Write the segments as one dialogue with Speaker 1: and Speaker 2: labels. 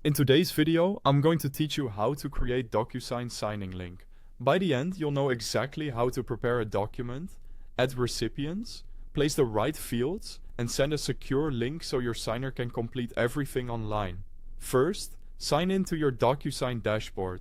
Speaker 1: In today's video, I'm going to teach you how to create DocuSign signing link. By the end, you'll know exactly how to prepare a document, add recipients, place the right fields, and send a secure link so your signer can complete everything online. First, sign in to your DocuSign dashboard.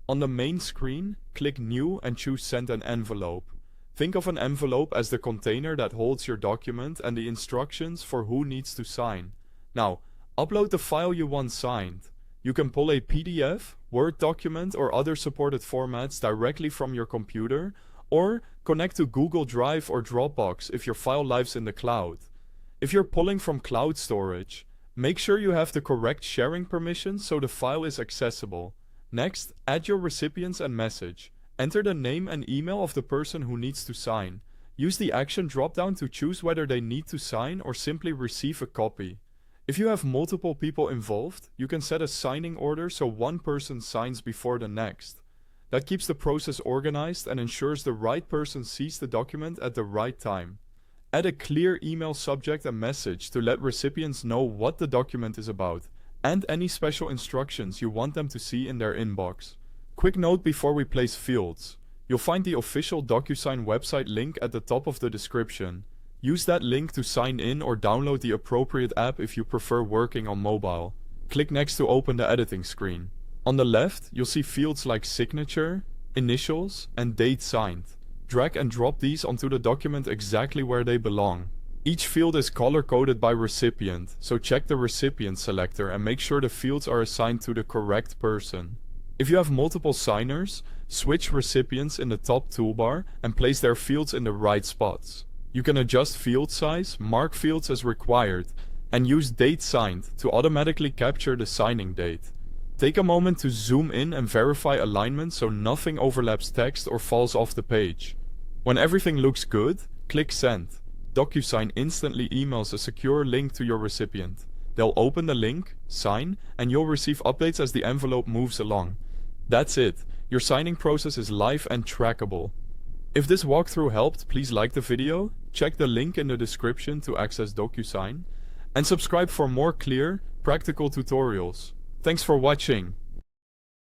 Speaker 1: On the main screen, click New and choose Send an envelope. Think of an envelope as the container that holds your document and the instructions for who needs to sign. Now, upload the file you want signed. You can pull a PDF, Word document, or other supported formats directly from your computer, or connect to Google Drive or Dropbox if your file lives in the cloud. If you're pulling from cloud storage, make sure you have the correct sharing permissions so the file is accessible. Next, add your recipients and message. Enter the name and email of the person who needs to sign. Use the action drop-down to choose whether they need to sign or simply receive a copy. If you have multiple people involved, you can set a signing order so one person signs before the next. That keeps the process organized and ensures the right person sees the document at the right time. Add a clear email subject and message to let recipients know what the document is about, and any special instructions you want them to see in their inbox. Quick note before we place fields. You'll find the official DocuSign website link at the top of the description. Use that link to sign in or download the appropriate app if you prefer working on mobile. Click next to open the editing screen. On the left, you'll see fields like signature, initials, and date signed. Drag and drop these onto the document exactly where they belong. Each field is color-coded by recipient, so check the recipient selector and make sure the fields are assigned to the correct person. If you have multiple signers, switch recipients in the top toolbar and place their fields in the right spots. You can adjust field size, mark fields as required, and use date signed to automatically capture the signing date. Take a moment to zoom in and verify alignment so nothing overlaps text or falls off the page. When everything looks good, click Send. DocuSign instantly emails a secure link to your recipient. They'll open the link, sign, and you'll receive updates as the envelope moves along. That's it. Your signing process is live and trackable. If this walkthrough helped, please like the video, check the link in the description to access DocuSign, and subscribe for more clear, practical tutorials. Thanks for watching.